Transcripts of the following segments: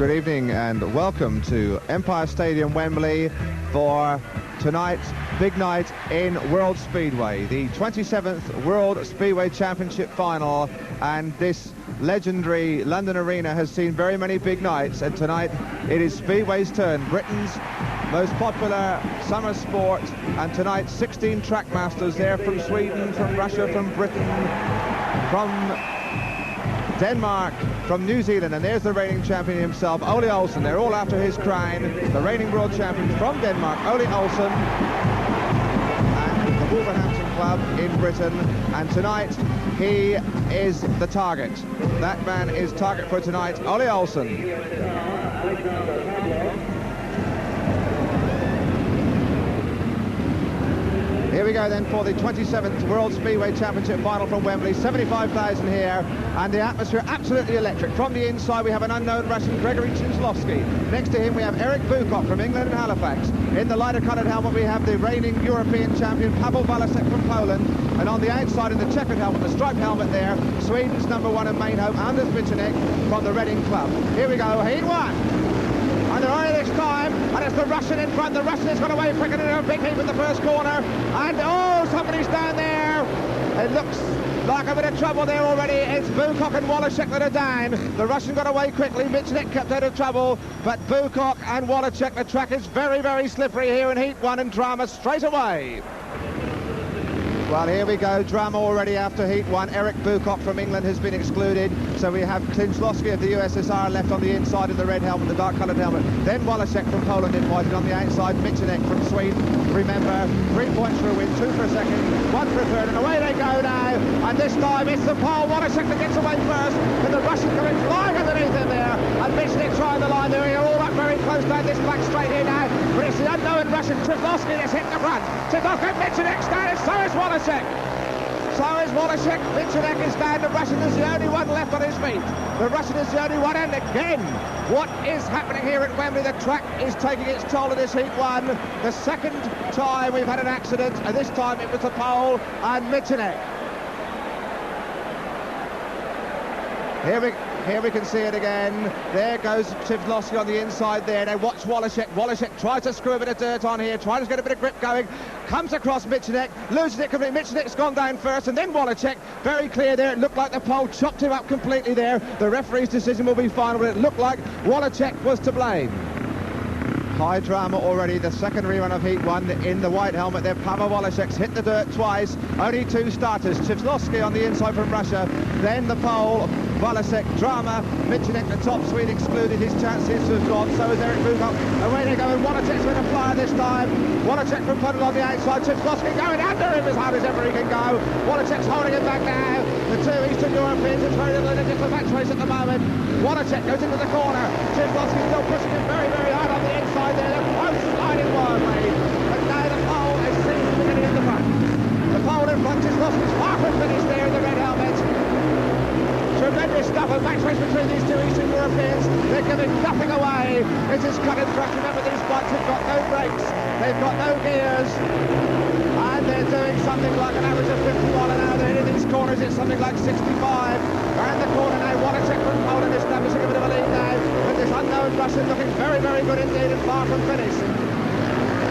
Good evening and welcome to Empire Stadium, Wembley, for tonight's big night in World Speedway, the 27th World Speedway Championship final. And this legendary London arena has seen very many big nights, and tonight it is Speedway's turn, Britain's most popular summer sport. And tonight 16 trackmasters there from Sweden, from Russia, from Britain, from Denmark, from New Zealand, and there's the reigning champion himself, Ole Olsen. They're all after his crown, the reigning world champion from Denmark, Ole Olsen, and the Wolverhampton club in Britain. And tonight he is the target. That man is target for tonight, Ole Olsen. Here we go then for the 27th World Speedway Championship final from Wembley. 75,000 here, and the atmosphere absolutely electric. From the inside we have an unknown Russian, Gregory Chinslowski. Next to him we have Eric Bukok from England and Halifax. In the lighter coloured helmet we have the reigning European champion Pavel Walasek from Poland. And on the outside in the checkered helmet, the striped helmet there, Sweden's #1 and main hope, Anders Michenek from the Reading club. Here we go, heat one. And they're on this time, and it's the Russian in front. The Russian has got away quicker than a big heat with the first corner. And oh, somebody's down there. It looks like a bit of trouble there already. It's Bukok and Walasek that are down. The Russian got away quickly. Michenek kept out of trouble, but Bukok and Walasek, the track is very, very slippery here in heat one, and drama straight away. Well, here we go, drama already after heat one. Eric Bukok from England has been excluded, so we have Chinslowski of the USSR left on the inside in the red helmet, the dark coloured helmet. Then Walasek from Poland invited on the outside, Michenek from Sweden. Remember, 3 points for a win, 2 for a second, 1 for a third, and away they go now. And this time it's the pole, Walasek that gets away first, and the Russian coming flying underneath him there. And Michenek trying the line there, all up very close down this black straight here now. But it's the unknown Russian, Chinslowski, that's hit the front. Chinslowski, Michenek's down, and so is Walasek. So is Walasek. Michenek is down. The Russian is the only one left on his feet. The Russian is the only one. And again, what is happening here at Wembley? The track is taking its toll in this heat one. The second time we've had an accident, and this time it was the pole and Michenek. Here we can see it again. There goes Chinslowski on the inside there. Now watch Walasek. Walasek tries to screw a bit of dirt on here, tries to get a bit of grip going. Comes across Michenek, loses it completely. Michenek's gone down first, and then Walasek. Very clear there. It looked like the pole chopped him up completely there. The referee's decision will be final, but it looked like Walasek was to blame. High drama already, the second rerun of heat one in the white helmet there. Pavel Walasek's hit the dirt twice, only 2 starters. Chinslowski on the inside from Russia, then the pole, Walasek, drama, Michenek the top Swede excluded, his chances have gone, so is Eric Bukok. Away they go, and Wallasek's going to fly this time. Walasek from Puddle on the outside, Chinslowski going under him as hard as ever he can go. Walasek's holding him back now. The two Eastern Europeans, it's very little in the match race at the moment. Walasek goes into the corner, Chinslowski still pushing him very, very hard on the inside. There, they're close sliding wildly, but now the pole is seems to be getting in the front. The pole in front is lost, it's far from finished there in the red helmet. Tremendous stuff, a match race between these two Eastern Europeans. They're giving nothing away. It is cut and thrust. Remember, these bikes have got no brakes, they've got no gears, and they're doing something like an average of 51 an hour. They're hitting these corners, it's something like 65. Around the corner now, Walasek from Poland establishing a bit of a lead now, but this unknown Russian looking very, very good indeed and far from finish.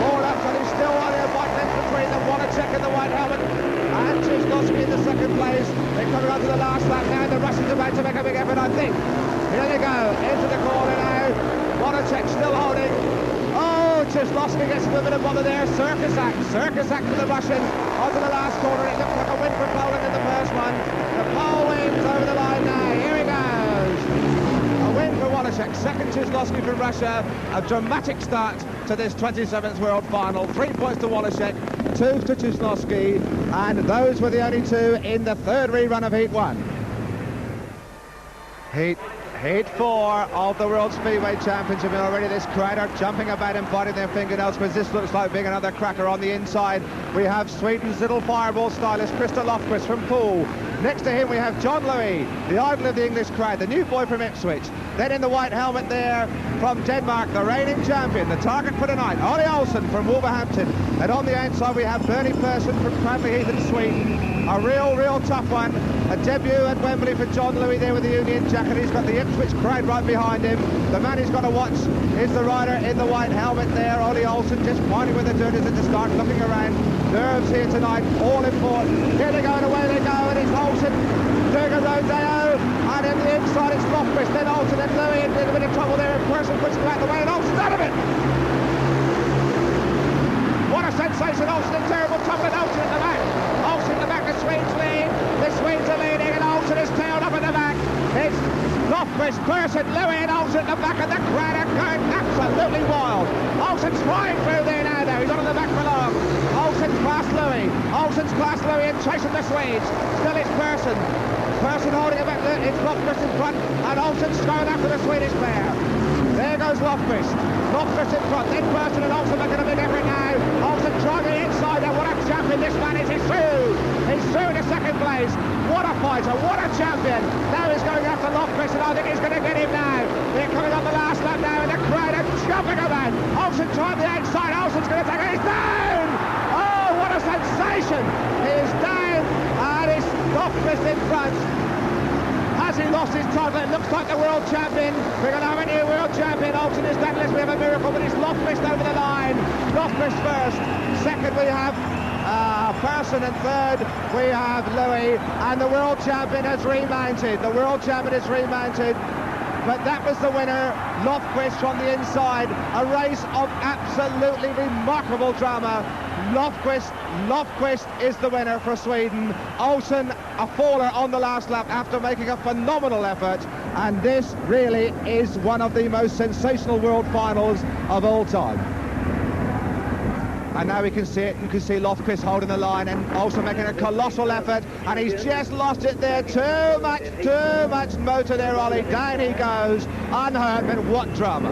All up, and he's still on a bike length between them. Walasek in the white helmet and Chinslowski in the second place. They're coming on to the last lap now, and the Russians are about to make a big effort, I think. Here they go, into the corner now. Walasek still holding. Oh, Chinslowski gets a bit of bother there. Circus act for the Russian. Onto the last corner, it looks like a win for Poland in the first one. The pole wins over the line now. Here he goes. A win for Walasek. Second Chinslowski from Russia. A dramatic start to this 27th World Final. 3 points to Walasek, 2 to Chinslowski, and those were the only 2 in the third rerun of heat one. Heat 4 of the World Speedway Championship, and already this crowd are jumping about and biting their fingernails, because this looks like being another cracker. On the inside we have Sweden's little fireball stylist Krista Lofquist from Poole. Next to him we have John Louis, the idol of the English crowd, the new boy from Ipswich. Then in the white helmet there from Denmark, the reigning champion, the target for tonight, Ollie Olsen from Wolverhampton. And on the outside we have Bernie Persson from Cranley Heath in Sweden. A real tough one. A debut at Wembley for John Louis there with the Union jacket. He's got the Ipswich crowd right behind him. The man he's got to watch is the rider in the white helmet there, Ollie Olsen, just pointing with the dirties at the start, looking around. Nerves here tonight, all important. Here they go and away they go, and it's Olsen, Durga Rodeo, and in the inside it's Lofquist, then Olsen and Louis in a bit of trouble there, and Persson puts him out the way, and Olsen's out of it! What a sensation, Olsen in terrible trouble, and Olsen at the back. Olsen at the back, the Swedes lead. The Swedes are leading, and Olsen is tailed up at the back. It's Lofquist, Persson, Louis, and Olsen at the back, and the crowd are going absolutely wild. Olsen's flying through there now, though. He's not on the back for long. Olsen's past Louis. Olsen's past Louis and chasing the Swedes. Still it's Persson. Persson holding it back. It's Lofquist in front, and Olsen's going after the Swedish player. There goes Lofquist. Lofquist in front, then Persson and Olsen making a big effort now. Olsen trying the inside there. What a champion this man is. He's through. He's through to second place. What a fighter. What a champion. Now he's going after Lofquist, and I think he's going to get him now. They're coming on the last lap now, and the crowd are jumping around. Olsen trying the outside. Olsen's going to take it. He's down. Oh, what a sensation. He is down, and it's Lofquist in front. Has he lost his title? It looks like the world champion. We're going to have a new world champion. Olsen is down unless we have a miracle, but it's Lofquist over the line. Lofquist first. Second we have Persson, and third we have Louis. And the world champion has remounted. The world champion has remounted. But that was the winner, Lofquist from the inside. A race of absolutely remarkable drama. Lofquist is the winner for Sweden. Olsen a faller on the last lap after making a phenomenal effort, and this really is one of the most sensational world finals of all time. And now we can see it. You can see Lofquist holding the line and Olsen making a colossal effort, and he's just lost it there. Too much motor there, Ollie. Down he goes, unhurt, but what drama.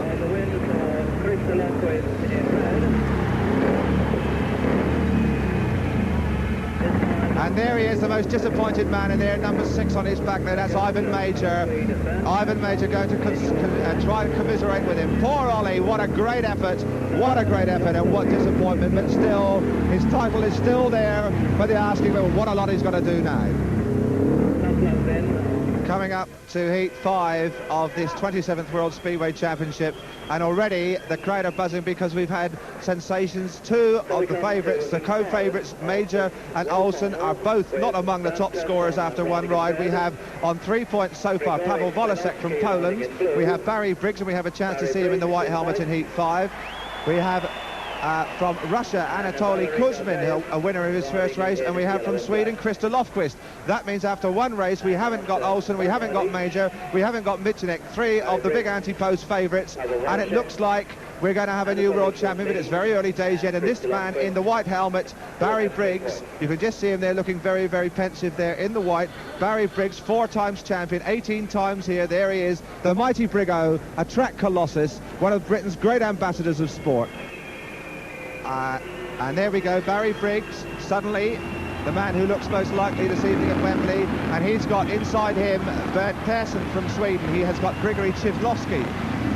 And there he is, the most disappointed man in there, number 6 on his back there. That's Ivan Major. Ivan Major going to try and commiserate with him. Poor Ollie, what a great effort, and what disappointment. But still, his title is still there, but they're asking, well, what a lot he's got to do now. Coming up to Heat 5 of this 27th World Speedway Championship, and already the crowd are buzzing because we've had sensations. 2 of the favourites, the co-favourites, Major and Olsen, are both not among the top scorers after one ride. We have on 3 points so far Pavel Wolasek from Poland, we have Barry Briggs, and we have a chance to see him in the white helmet in Heat 5. We have from Russia, Anatoly Kuzmin, a winner of his first race, and we have from Sweden, Christer Lofquist. That means after one race we haven't got Olsen, we haven't got Major, we haven't got Michenik, 3 of the big anti-post favourites, and it looks like we're going to have a new world champion, but it's very early days yet. And this man in the white helmet, Barry Briggs, you can just see him there looking very pensive there in the white. Barry Briggs, 4 times champion, 18 times here. There he is, the mighty Briggo, a track colossus, one of Britain's great ambassadors of sport. And there we go, Barry Briggs, suddenly the man who looks most likely this evening at Wembley, and he's got inside him Bert Persson from Sweden. He has got Grigory Chivlovsky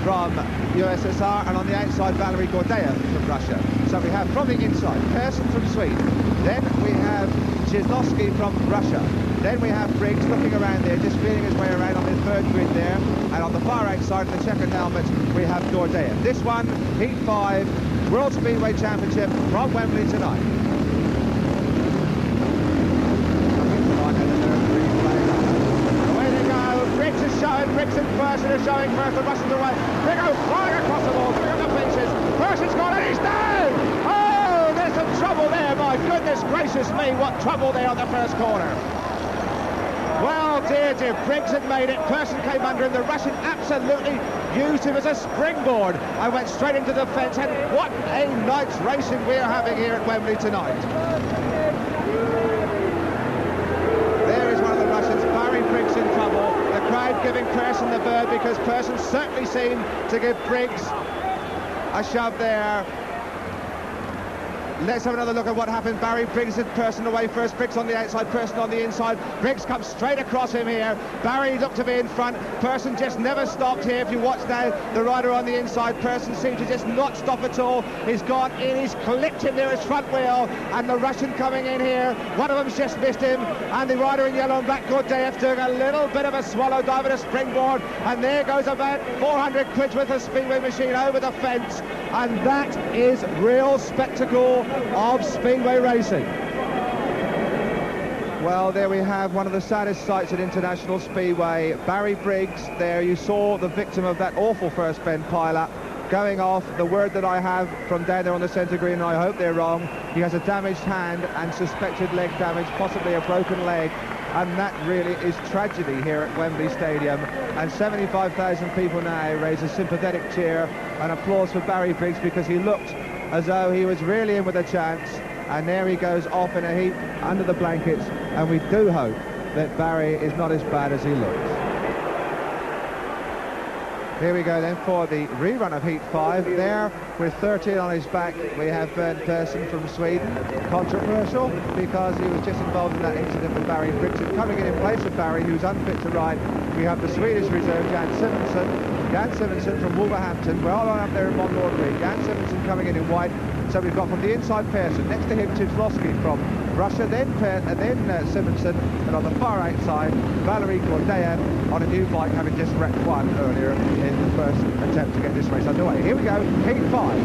from USSR, and on the outside Valery Gordeev from Russia. So we have from the inside Persson from Sweden, then we have Chivlovsky from Russia, then we have Briggs looking around there, just feeling his way around on the third grid there, and on the far outside of the checkered helmet we have Gordeev. This one, Heat 5, World Speedway Championship from Wembley tonight. Away they go, Briggs is showing, Briggs and Persson are showing first, the Russians away. They go flying across the ball, through the benches. Persson's gone and he's down! Oh, there's some trouble there, my goodness gracious me, what trouble there on the first corner. Well, dear, Briggs had made it. Persson came under him. The Russian absolutely used him as a springboard and went straight into the fence. And what a night's racing we're having here at Wembley tonight. There is one of the Russians, Barry Briggs, in trouble. The crowd giving Persson the bird because Persson certainly seemed to give Briggs a shove there. let's have another look at what happened. Barry Briggs had Person away first. Briggs on the outside, Person on the inside. Briggs comes straight across him here. Barry looked to be in front. Person just never stopped here. If you watch now, the rider on the inside, Person seemed to just not stop at all. He's gone in, he's clipped him near his front wheel, and the Russian coming in here, one of them's just missed him, and the rider in yellow and black, Gordeev, doing a little bit of a swallow dive at a springboard, and there goes about 400 quid worth of Speedway machine over the fence, and that is real spectacle of Speedway racing. Well, there we have one of the saddest sights at International Speedway. Barry Briggs there, you saw the victim of that awful first bend pile-up going off. The word that I have from down there on the centre green, and I hope they're wrong, he has a damaged hand and suspected leg damage, possibly a broken leg, and that really is tragedy here at Wembley Stadium. And 75,000 people now raise a sympathetic cheer and applause for Barry Briggs, because he looked as though he was really in with a chance, and there he goes off in a heap under the blankets, and we do hope that Barry is not as bad as he looks. Here we go then for the rerun of Heat 5. There, with 13 on his back, we have Bernd Persson from Sweden. Controversial, because he was just involved in that incident with Barry Briggs. And coming in place of Barry, who's unfit to ride, we have the Swedish reserve, Jan Simonsen. Jan Simonsen from Wolverhampton. We're all up there in Von Nordby. Jan Simonsen coming in white. So we've got from the inside Persson, next to him Tivlosky from Russia, then Simonsen, and on the far outside Valery Gordeev on a new bike, having just wrecked one earlier in the first attempt to get this race underway. Here we go, Heat 5.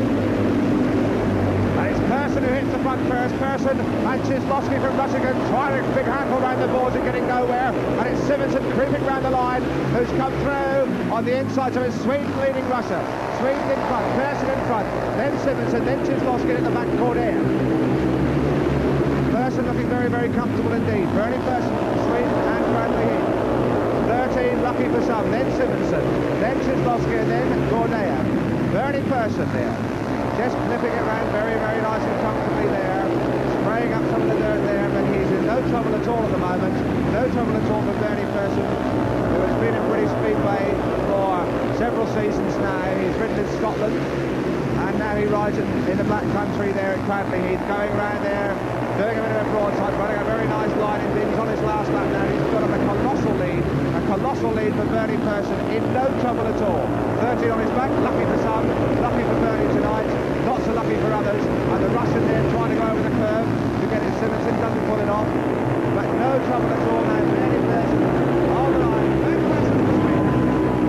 And it's Persson who hits the front first. Persson and Tivlosky from Russia going trying a big handle around the boards and getting nowhere. And it's Simonsen creeping round the line, who's come through on the inside. So it's Sweden leading Russia. Sweden in front, Persson in front, then Simonsen, then Tivlosky at the back, Gordeev. Persson looking very, very comfortable indeed. Bernie Persson from Sweden and Bradley Heath. 13, lucky for some, then Simonsen, then Tivlosky, and then Gordeev. Bernie Persson there, just flipping it around very, very nice and comfortably there, spraying up some of the dirt there, but he's in no trouble at all at the moment. No trouble at all for Bernie Persson, who has been in British Speedway for several seasons now. He's ridden in Scotland, and now he rides in the Black Country there at Bradley Heath, going around there, doing a bit of a broadside, running a very nice line indeed. He's on his last lap now. He's got a colossal lead for Bernie Persson, in no trouble at all. 13 on his back, lucky for some, lucky for Bernie tonight, not so lucky for others. And the Russian there trying to go over the curve to get it. Simonsen doesn't pull it off, but no trouble at all now. Bernie Persson on the line. Bernie Persson for Sweden,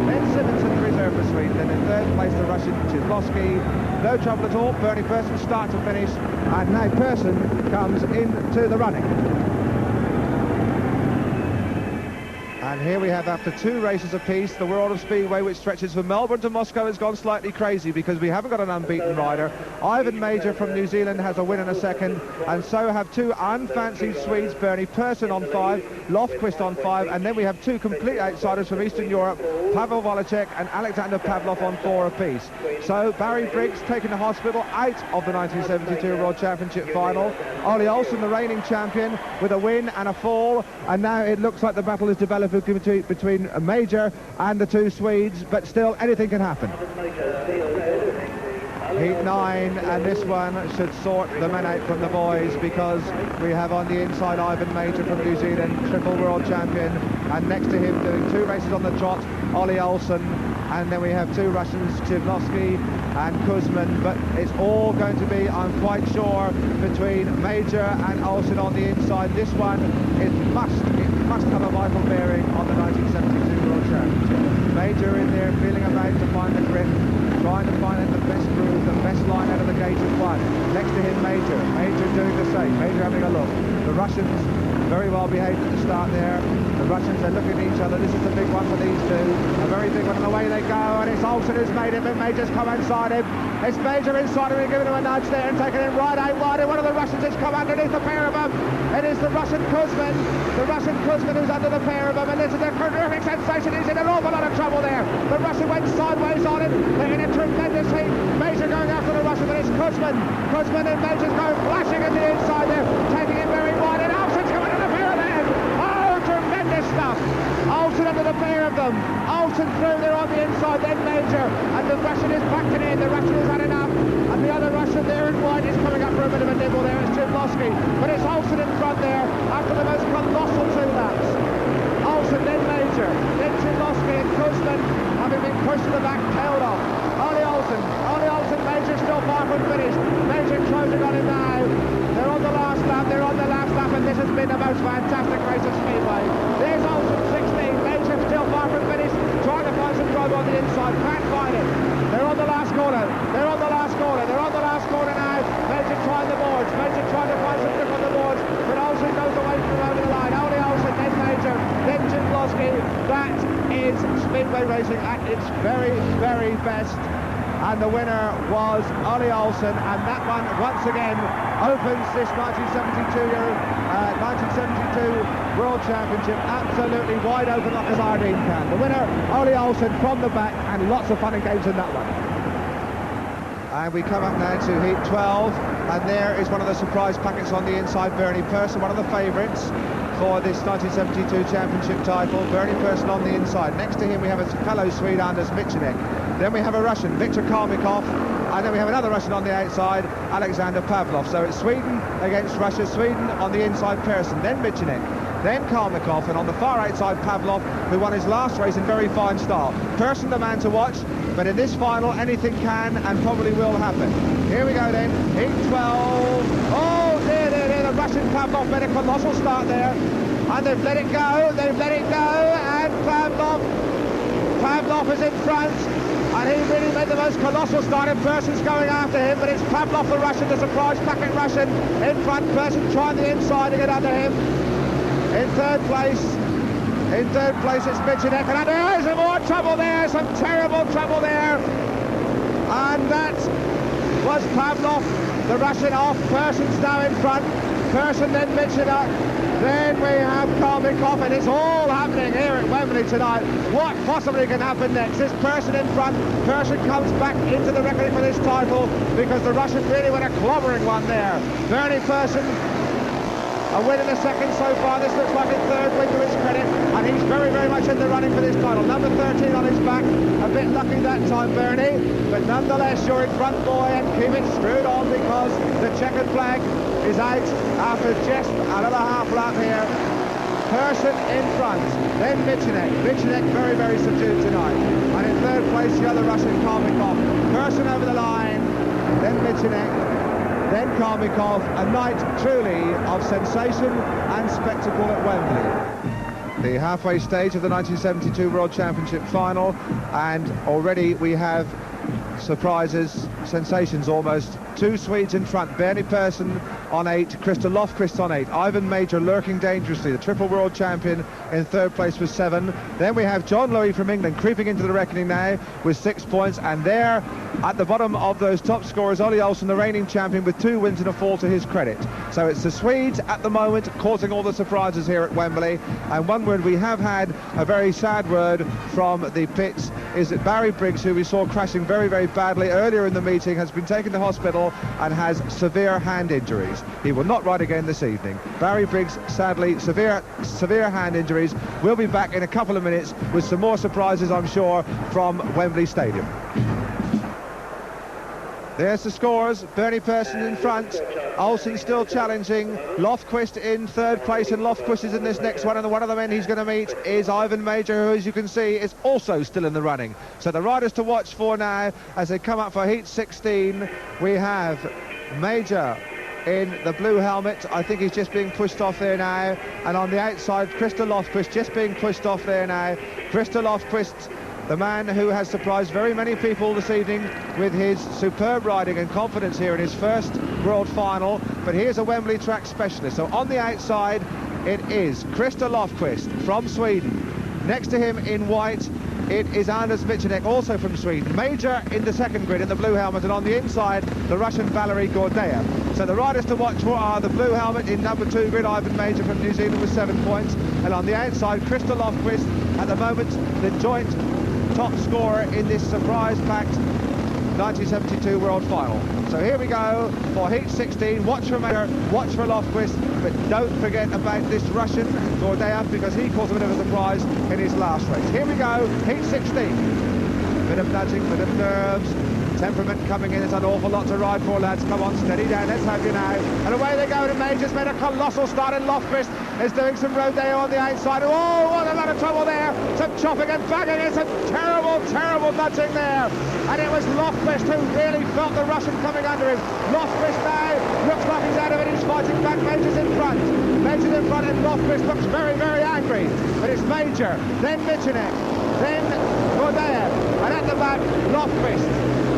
then Simonsen the reserve for Sweden, then in third place the Russian Tivlosky. No trouble at all. Bernie Persson start to finish, and now Persson comes into the running. And here we have, after 2 races apiece, the world of Speedway, which stretches from Melbourne to Moscow, has gone slightly crazy because we haven't got an unbeaten rider. Ivan Major from New Zealand has a win and a second, and so have 2 unfancied Swedes, Bernie Persson on 5, Lofquist on 5, and then we have 2 complete outsiders from Eastern Europe, Pavel Volacek and Alexander Pavlov on 4 apiece. So Barry Briggs taken to hospital out of the 1972 World Championship final. Ollie Olsen, the reigning champion, with a win and a fall, and now it looks like the battle is developing between a Major and the 2 Swedes, but still anything can happen. Heat 9, and this one should sort the men out from the boys, because we have on the inside Ivan Major from New Zealand, triple world champion, and next to him doing 2 races on the trot, Ollie Olsen, and then we have 2 Russians, Tivlosky and Kuzmin, but it's all going to be, I'm quite sure, between Major and Olsen on the inside. This one, it must have a vital bearing on the 1972 World Championship. Major in there feeling about to find the grip, trying to find the best groove, the best line out of the gate of one. Next to him, Major doing the same, Major having a look. The Russians very well behaved at the start there. The Russians are looking at each other. This is the big one for these 2. A very big one, and away they go, and it's Olsen who's made it, but Major's come inside him. It's Major inside him, and giving him a nudge there and taking him right out wide, and one of the Russians has come underneath the pair of them. It is the Russian Kuzmin who's under the pair of them, and this is a terrific sensation. He's in an awful lot of trouble there. The Russian went sideways on him. They're in a tremendous heat. Major going after the Russian, but it's Kuzmin and Major's going flashing at the inside there, taking it very wide, and Olsen's coming to the pair of them. Oh, tremendous stuff. Olsen under the pair of them. Olsen through there on the inside, then Major, and the Russian is backing in. The Russian has had enough, and And the other Russian there in white is coming up for a bit of a nibble there. It's Chimlowski. But it's Olsen in front there after the most colossal 2 laps. Olsen, then Major, then Chimlowski and Kuzman, having been pushed to the back, tailed off. Ollie Olsen, Major still far from finish. Major closing on him now. They're on the last lap, and this has been the most fantastic race of Speedway. There's Olsen, 16, Major still far from finish, trying to find some road on the inside, can't find it. They're on the last corner now. Major trying the boards, Major trying to find some grip on the boards, but Olsen goes away from over the line. Ollie Olsen, then Major, then Chimlowski. That is Speedway racing at its very, very best. And the winner was Ollie Olsen, and that one once again opens this 1972 World Championship absolutely wide open like a sardine can. The winner, Ollie Olsen, from the back, and lots of fun and games in that one. And we come up now to heat 12, and there is one of the surprise packets on the inside, Bernie Persson, one of the favourites for this 1972 championship title. Bernie Persson on the inside. Next to him we have a fellow Swede, Anders Michenek. Then we have a Russian, Viktor Kalmikov, and then we have another Russian on the outside, Alexander Pavlov. So it's Sweden against Russia. Sweden on the inside, Persson, then Michenek, then Kalmikov, and on the far outside Pavlov, who won his last race in very fine style. Persson the man to watch, but in this final anything can and probably will happen. Here we go then, heat 12. Oh dear, the Russian Pavlov made a colossal start there, and they've let it go, and Pavlov is in front, and he really made the most colossal start, and Persson's going after him, but it's Pavlov the Russian, the surprise packet Russian, in front. Persson trying the inside to get under him. In third place it's Michenek, and there is some more trouble there, some terrible trouble there, and that was Pavlov the Russian off. Persson's now in front, Persson, then Michenek, then we have Kalmikov, and it's all happening here at Wembley tonight. What possibly can happen next? Is Persson in front? Persson comes back into the reckoning for this title because the Russian really went a clobbering one there. Bernie Persson, a win in the second so far. This looks like a third win to his credit, and he's very, very much in the running for this title. Number 13 on his back, a bit lucky that time, Bernie, but nonetheless you're in front, boy, and keep it screwed on because the checkered flag is out after just another half lap here. Persson in front, then Michenek very, very subdued tonight, and in third place the other Russian, Kalmikov. Persson over the line, then Michenek, then Kalmikov. A night truly of sensation and spectacle at Wembley. The halfway stage of the 1972 World Championship final, and already we have surprises, sensations almost. Two Swedes in front, Bernie Persson on 8, Christer Lofqvist on 8, Ivan Major lurking dangerously, the triple world champion, in third place with 7. Then we have John Louis from England creeping into the reckoning now with 6 points, and there at the bottom of those top scorers, Ollie Olsen, the reigning champion, with 2 wins and a fall to his credit. So it's the Swedes at the moment causing all the surprises here at Wembley. And one word we have had, a very sad word from the pits, is that Barry Briggs, who we saw crashing very, very badly earlier in the meeting, has been taken to hospital and has severe hand injuries. He will not ride again this evening. Barry Briggs, sadly, severe hand injuries. We'll be back in a couple of minutes with some more surprises, I'm sure, from Wembley Stadium. There's the scores. Bernie Persson in front, Olsen still challenging, Lofqvist in third place, and Lofqvist is in this next one, and one of the men he's going to meet is Ivan Major, who, as you can see, is also still in the running. So the riders to watch for now as they come up for heat 16, we have Major in the blue helmet. I think he's just being pushed off there now, and on the outside Christer Lofqvist just being pushed off there now. Christer Lofqvist, the man who has surprised very many people this evening with his superb riding and confidence here in his first world final, but here's a Wembley track specialist. So on the outside it is Christer Lofqvist from Sweden. Next to him in white it is Anders Michenek, also from Sweden. Major in the second grid in the blue helmet, and on the inside the Russian Valery Gordeev. So the riders to watch for are the blue helmet in number 2 grid, Ivan Major from New Zealand with 7 points, and on the outside Christer Lofqvist, at the moment the joint top scorer in this surprise-packed 1972 World Final. So here we go for heat 16. Watch for Major, watch for Lofqvist, but don't forget about this Russian Gordeev, because he caused a bit of a surprise in his last race. Here we go, heat 16. Bit of nudging, bit of nerves. Temperament coming in, it's an awful lot to ride for, lads. Come on, steady down, let's have you now. And away they go, and Major's made a colossal start, and Lofquist is doing some rodeo on the outside. Oh, what a lot of trouble there. Some chopping and banging, it's a terrible, terrible nudging there. And it was Lofquist who really felt the Russian coming under him. Lofquist now looks like he's out of it, he's fighting back. Major's in front. Major's in front, and Lofquist looks very, very angry. But it's Major, then Michenek, then Gordeev, and at the back, Lofquist.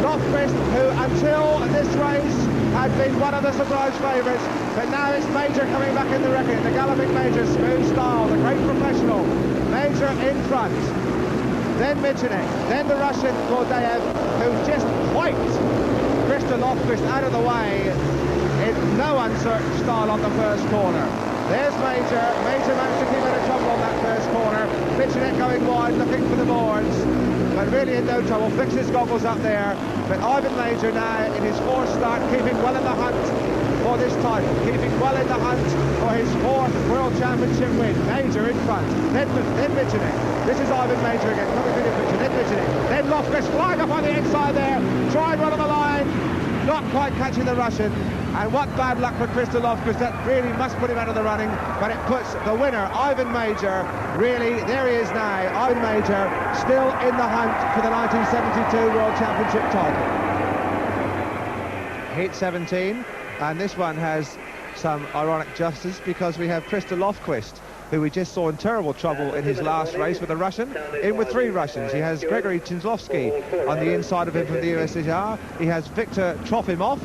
Lofquist, who until this race had been one of the surprise favourites, but now it's Major coming back in the reckoning. The galloping Major, smooth style, the great professional. Major in front, then Michenek, then the Russian Gordeev, who just wiped Christa Lofquist out of the way in no uncertain style on the first corner. There's Major. Major managed to keep out of trouble on that first corner. Michenek going wide, looking for the boards, but really in no trouble. Flicks his goggles up there. But Ivan Major now in his fourth start, keeping well in the hunt for this title, keeping well in the hunt for his fourth World Championship win. Major in front, then Michenek. This is Ivan Major again, coming through the picture, then Michenek. Then Lofquist flying up on the inside there, tried one on the line, not quite catching the Russian. And what bad luck for Christa Lofquist. That really must put him out of the running, but it puts the winner, Ivan Major, really, there he is now, Ivan Major, still in the hunt for the 1972 World Championship title. Heat 17, and this one has some ironic justice because we have Christa Lofquist, who we just saw in terrible trouble in his last race with a Russian, in with three Russians. He has Gregory Chinzlovsky on the inside of him from the USSR. He has Viktor Trofimov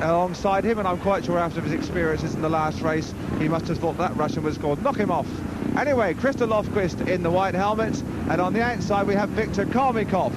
alongside him, and I'm quite sure after his experiences in the last race he must have thought that Russian was called knock him off. Anyway, Christa Lofquist in the white helmet, and on the outside we have Viktor Kalmikov.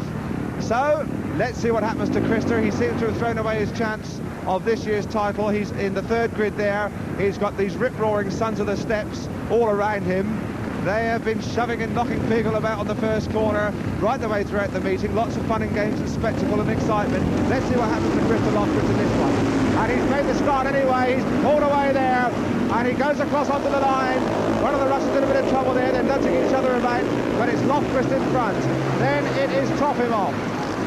So let's see what happens to Christa. He seems to have thrown away his chance of this year's title. He's in the third grid there. He's got these rip-roaring Sons of the Steppes all around him. They have been shoving and knocking people about on the first corner right the way throughout the meeting. Lots of fun and games and spectacle and excitement. Let's see what happens to Christa Lofquist in this one. And he's made the start anyway. He's pulled away there, and he goes across onto the line. One of the Russians in a bit of trouble there. They're nudging each other about, but it's Lofquist in front. Then it is Trofimov.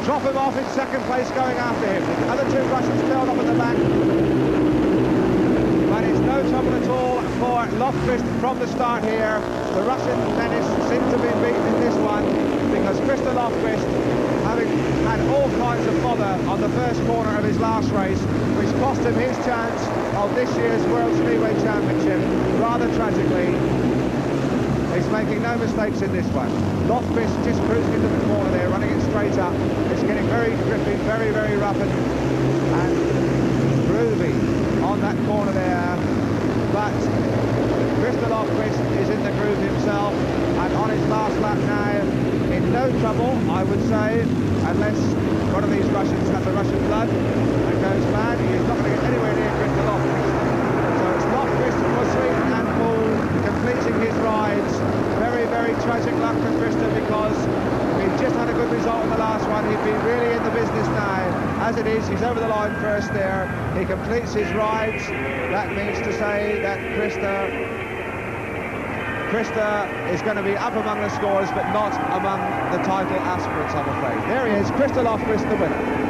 Trofimov in second place going after him. The other two Russians tailed off at the back. But it's no trouble at all for Lofquist from the start here. The Russian menace seems to be beaten in this one because Christa Lofquist, having had all kinds of bother on the first corner of his last race, which cost him his chance of this year's World Speedway Championship, rather tragically, he's making no mistakes in this one. Lofquist just cruising into the corner there, running it straight up. It's getting very grippy, very, very rough and groovy on that corner there. But Christa Lofquist is in the groove himself, and on his last lap now, in no trouble, I would say, unless one of these Russians has the Russian blood and goes mad. He is not going to get anywhere near Christa Lofquist. So it's Lofquist for Sweden and Paul completing his rides. Very, very tragic luck for Christa because he'd just had a good result in the last one. He'd be really in the business now. As it is, he's over the line first there. He completes his rides. That means to say that Christa is going to be up among the scores, but not among the title aspirants, I'm afraid. There he is, Christa Lofquist, the winner.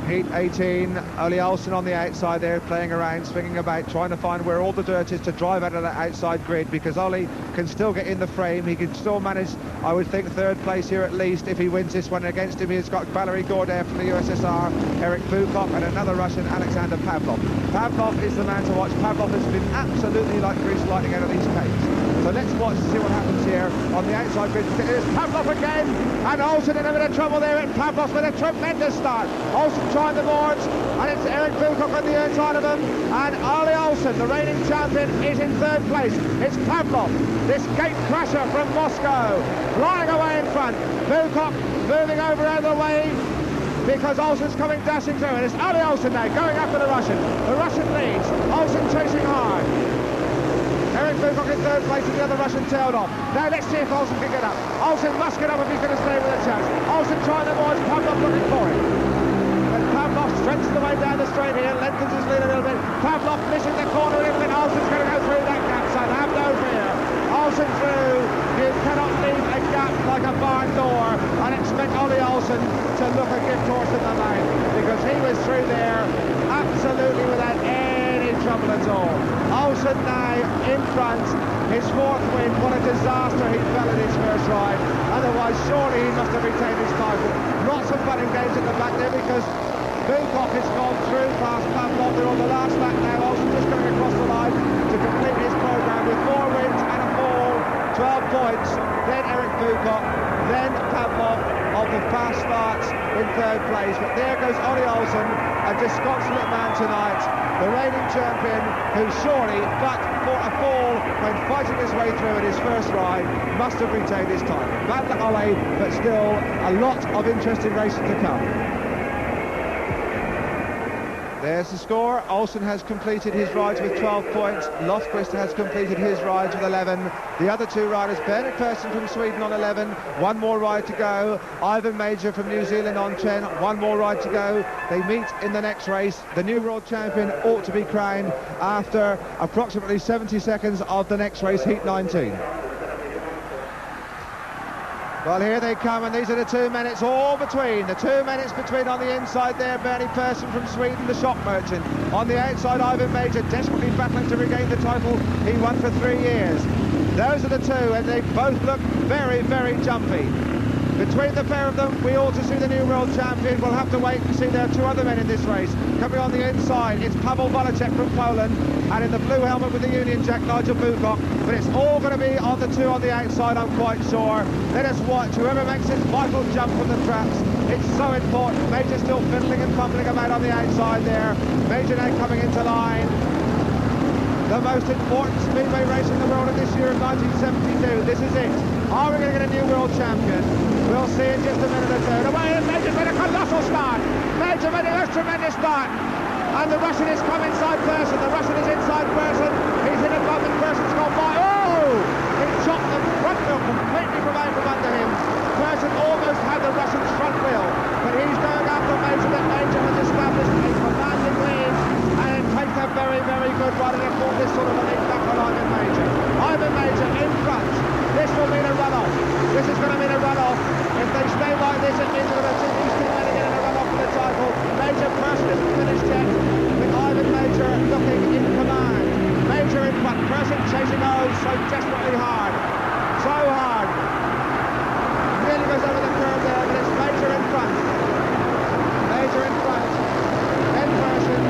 Heat 18, Ole Olsen on the outside there, playing around, swinging about, trying to find where all the dirt is to drive out of that outside grid, because Ole can still get in the frame. He can still manage, I would think, third place here at least if he wins this one. Against him he's got Valery Gordeev from the USSR, Eric Bukov, and another Russian, Alexander Pavlov. Pavlov is the man to watch. Pavlov has been absolutely like grease lightning out of these paces. So let's watch to see what happens here on the outside grid. There's Pavlov again, and Olsen in a bit of trouble there, and Pavlov's with a tremendous start. Olsen trying the boards, and it's Eric Bukov on the inside of him, and Ole Olsen, the reigning champion, is in third place. It's Pavlov, this gate crasher from Moscow, flying away in front. Bukov moving over out of the way, because Olsen's coming dashing through, and it's Ole Olsen now going after the Russian. The Russian leads, Olsen chasing hard. Eric Bukov in third place and the other Russian tailed off. Now let's see if Olsen can get up. Olsen must get up if he's going to stay with a chance. Olsen trying the boards, Pavlov looking for it. But Pavlov stretches the way down the straight here, lengthens his lead a little bit. Pavlov missing the corner a little bit. Olsen's going to go through that gap, son. Have no fear. Olsen through. You cannot leave a gap like a barn door. front. His fourth win, what a disaster he fell in his first ride. Otherwise, surely he must have retained his title. Lots of fun and games at the back there because Bucock has gone through past Pavlov. They're on the last lap now. Olsen just coming across the line to complete his programme with 4 wins and a fall, 12 points. Then Eric Bucock, then Pavlov of the fast starts in third place. But there goes Ollie Olsen, a disconsolate man tonight, the reigning champion, who surely, but for a fall when fighting his way through in his first ride, must have retained his title. Bad luck, Ollie, but still a lot of interesting racing to come. There's the score. Olsen has completed his rides with 12 points. Lofquist has completed his rides with 11. The other 2 riders, Bernard Persson from Sweden on 11. 1 more ride to go. Ivan Major from New Zealand on 10. 1 more ride to go. They meet in the next race. The new world champion ought to be crowned after approximately 70 seconds of the next race, Heat 19. Well, here they come, and these are the 2 minutes all between. The 2 minutes between on the inside there, Bernie Persson from Sweden, the shock merchant. On the outside, Ivan Major desperately battling to regain the title he won for 3 years. Those are the 2, and they both look very, very jumpy. Between the pair of them, we ought to see the new world champion. We'll have to wait and see. There are 2 other men in this race. Coming on the inside, it's Pavel Volacek from Poland, and in the blue helmet with the Union Jack, Nigel Bucock. But it's all going to be on the 2 on the outside, I'm quite sure. Let us watch whoever makes this vital jump from the traps. It's so important. Major still fiddling and fumbling about on the outside there. Major now coming into line. The most important speedway race in the world of this year of 1972. This is it. Are we going to get a new world champion? We'll see in just a minute or two. Away, Major's made a colossal start. Major made a tremendous start. And the Russian is come inside Persson. The Russian is inside Persson. He's hit above and Persson's gone by. Oh! He chopped the front wheel completely from under him. Persson almost had the Russian's front wheel. But he's going after Major. That Major has established a commanding lead. And it takes a very, very good run. And it brought this sort of a lead back on Ivan Major. Ivan Major in front. This will mean a runoff. This is going to mean a runoff. If they stay like this, it means we're going to see these 2 men again in a runoff for the title. Major Persson isn't finished yet, with Ivan Major looking in command. Major in front, Persson chasing so desperately hard. So hard. Nearly goes over the curve there, but it's Major in front. Major in front. Then Persson.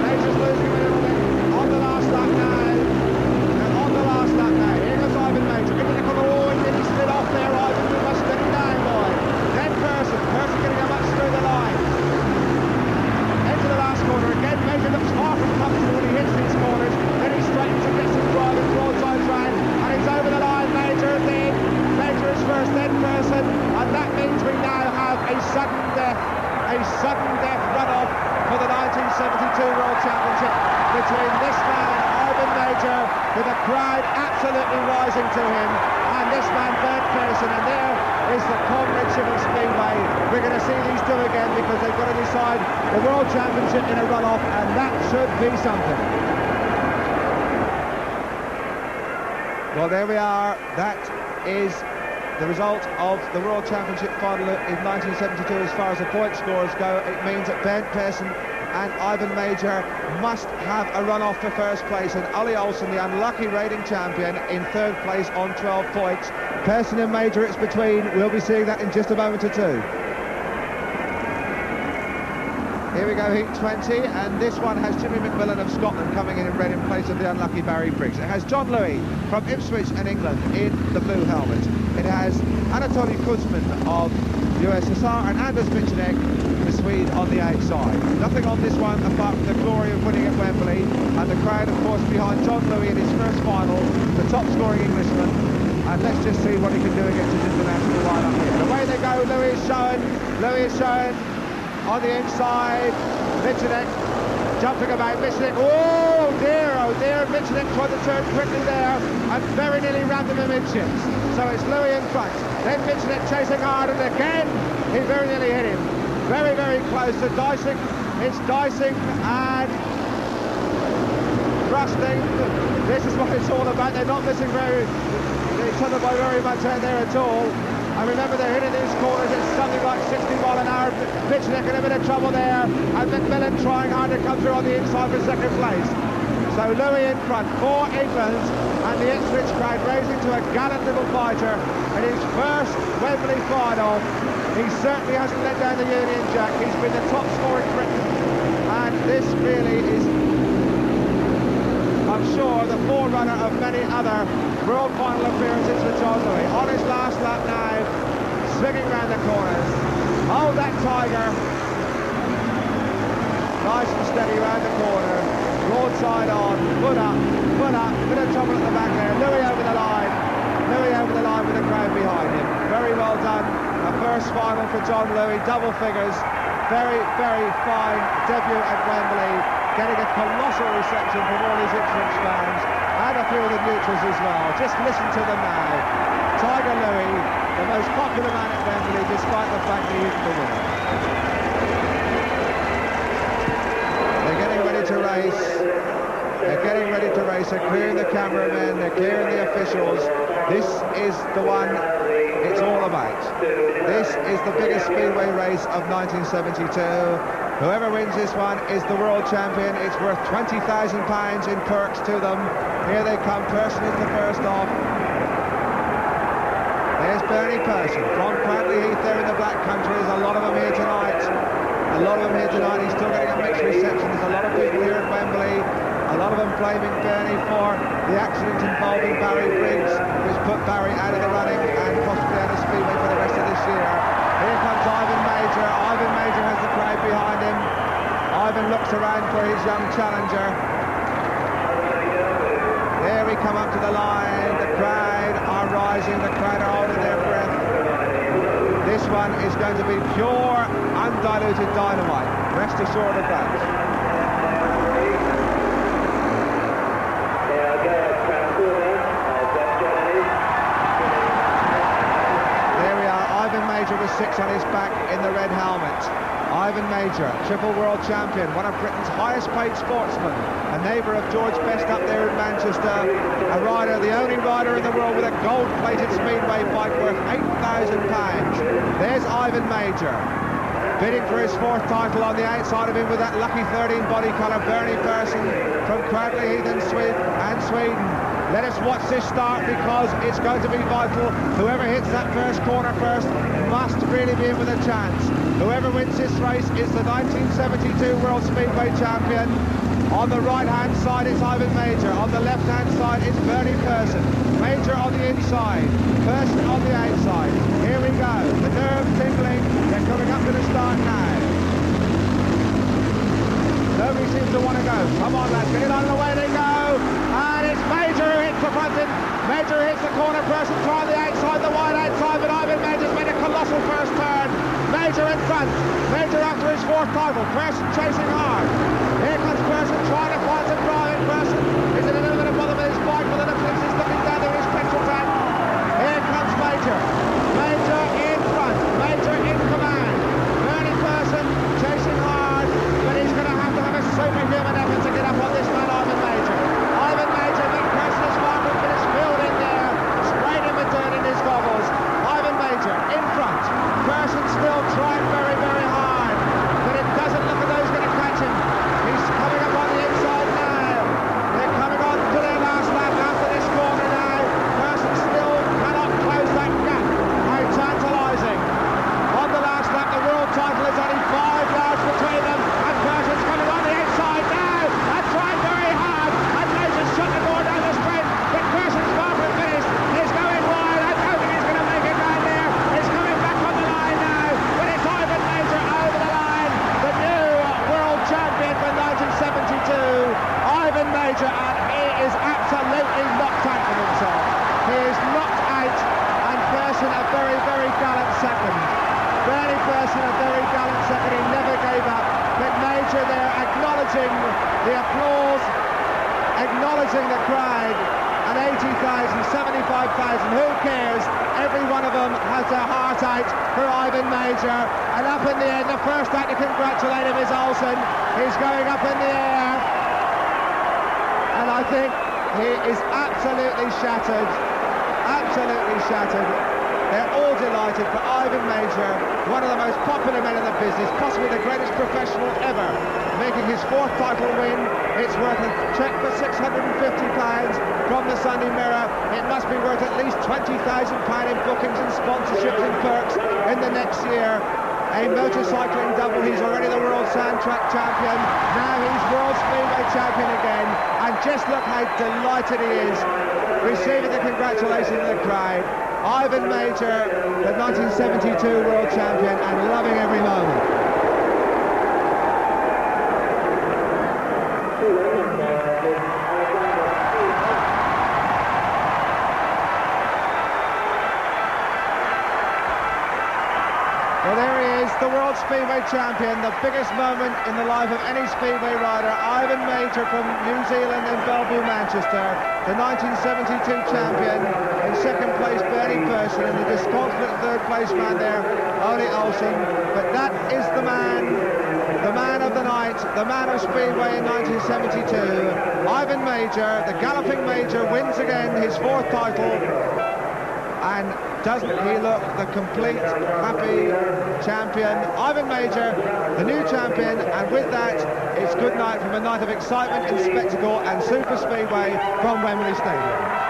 Major's losing a little bit on the last lap now. And on the last lap now. Here goes Ivan Major. Oh, he nearly slid off there, Ivan. We must steady down, boy. Then Persson. Persson getting a much through the line. Into the last corner again. Major looks far from comfortable when he hits these corners. Then he straightens and gets his drive and broadside round. And he's over the line. Major then. Major is first, then Persson. And that means we now have a sudden death runoff for the 1972 World Championship between this man, Ivan Major, with the crowd absolutely rising to him, and this man, Bernd Persson. And there is the comradeship of Speedway. We're going to see these 2 again because they've got to decide the World Championship in a runoff, and that should be something. Well, there we are. That is the result of the World Championship final in 1972 as far as the point scores go. It means that Bernd Persson and Ivan Major must have a run-off for first place, and Ollie Olsen, the unlucky reigning champion, in third place on 12 points. Persson and Major, it's between. We'll be seeing that in just a moment or 2. Here we go, Heat 20, and this one has Jimmy McMillan of Scotland coming in red in place of the unlucky Barry Briggs. It has John Louis from Ipswich and England in the blue helmet. It has Anatoly Kuzmin of USSR and Anders Michenek, the Swede, on the outside. Nothing on this one apart from the glory of winning at Wembley, and the crowd, of course, behind John Louis in his first final, the top-scoring Englishman. And let's just see what he can do against his international lineup here. And away they go. Louis is showing on the inside. Michenek jumping about. Michenek, oh dear, Michenek tried to turn quickly there and very nearly rammed him inches. So it's Louis in front. Then Michenek chasing hard, and again he very nearly hit him. Very, very close to dicing. It's dicing and thrusting. This is what it's all about. They're not missing each other by very much out there at all. And remember, they're hitting these corners at something like 60 miles an hour. Michenek in a bit of trouble there, and McMillan trying hard to come through on the inside for second place. So Louis in front for England, and the Ipswich crowd raising to a gallant little fighter in his first Wembley final. He certainly hasn't let down the Union Jack. He's been the top scorer in Britain, and this really is, I'm sure, the forerunner of many other world final appearances for John Louis. On his last lap now, swinging round the corners. Hold that Tiger. Nice and steady round the corner. Broadside on, foot up, bit of trouble at the back there. Louis over the line with the crowd behind him. Very well done. A first final for John Louis, double figures. Very, very fine debut at Wembley, getting a colossal reception from all his Ipswich fans and a few of the neutrals as well. Just listen to them now. Tiger Louis, the most popular man at Wembley, despite the fact that he isn't the winner. They're getting ready to race. They're clearing the cameramen, they're clearing the officials. This is the one it's all about. This is the biggest Speedway race of 1972. Whoever wins this one is the world champion. It's worth £20,000 in perks to them. Here they come. Person is the first off. There's Bernie Person from Cradley Heath there in the Black Country. There's a lot of them here tonight. He's still getting a mixed reception. There's a lot of people here at Wembley. A lot of them blaming Bernie for the accident involving Barry Briggs, which put Barry out of the running and possibly out of Speedway for the rest of this year. Here comes Ivan Major. Ivan Major has the crowd behind him. Ivan looks around for his young challenger. There we come up to the line. The crowd are rising. The crowd are holding their breath. This one is going to be pure, undiluted dynamite. Rest assured of that. Major with 6 on his back in the red helmet. Ivan Major, triple world champion, one of Britain's highest paid sportsmen, a neighbour of George Best up there in Manchester, a rider, the only rider in the world with a gold-plated Speedway bike worth £8,000. There's Ivan Major, bidding for his 4th title. On the outside of him with that lucky 13 body colour, Bernie Person from Cradley Heath and Sweden. Let us watch this start because it's going to be vital. Whoever hits that first corner first must really be in with a chance. Whoever wins this race is the 1972 World Speedway champion. On the right-hand side, it's Ivan Major. On the left-hand side, it's Bernie Person. Major on the inside, Person on the outside. Here we go. The nerves tingling. They're coming up to the start now. Nobody seems to want to go. Come on, lads, get it on the way they go. And it's Major who hits the front end. Major hits the corner. Person trying the outside, the wide outside, but Ivan Major's made a colossal first turn. Major in front. Major after his 4th title. Person chasing hard. Here comes Person trying to find some driving. Person is in a little bit of bother with his bike, but the Netflix is looking down there with his petrol tank. Here comes Major. Major in front. Major in command. Bernie Person chasing hard, but he's going to have a superhuman effort to get up on this man, Ivan Major. Ivan Major, big Person has marked, but it's filled in there. Sprayed him with dirt in his goggles. Ivan Major in front. Person still trying very, very hard, but it doesn't look as though he's going to catch him. He's coming up on the inside now. They're coming on to their last lap after this corner now. Person still cannot close that gap. How tantalising. On the last lap, the world title is only 5 yards between them, and Person's coming on the inside now. And trying very hard, and Major's shut the door down the straight, but Person's far from finished. He's going wide. I don't think he's going to make it down there. He's coming back on the line now, but it's Ivan Major over the line, the new world champion for 1972. Ivan Major, and he is absolutely knocked out from himself. He is knocked out, and Person a very, very gallant second. Bernie Person a very gallant second. He never gave up. But Major there acknowledging the applause, acknowledging the crowd, and 80,000, 75,000, who cares? Every one of them has their heart out for Ivan Major. And up in the end, the first out to congratulate him is Olsen. He's going up in the air. And I think he is absolutely shattered. Absolutely shattered. They're all delighted for Ivan Major, one of the most popular men in the business, possibly the greatest professional ever, making his 4th title win. It's worth a cheque for £650 from the Sunday Mirror. It must be worth at least £20,000 in bookings and sponsorships and perks in the next year. A motorcycling double. He's already the World Sand Track champion. Now he's World Speedway champion again. And just look how delighted he is, receiving the congratulations of the crowd. Ivan Major, the 1972 World Champion, and loving every moment. Well, there he is, the World Speedway Champion, the biggest moment in the life of any Speedway rider. Ivan Major from New Zealand and Bellevue, Manchester, the 1972 champion. In 2nd place, Bernie Persson, and the disconsolate 3rd place man there, Ole Olsen. But that is the man of the night, the man of Speedway in 1972. Ivan Major, the galloping Major, wins again his 4th title. And doesn't he look the complete, happy champion? Ivan Major, the new champion, and with that, it's good night from a night of excitement and spectacle and super speedway from Wembley Stadium.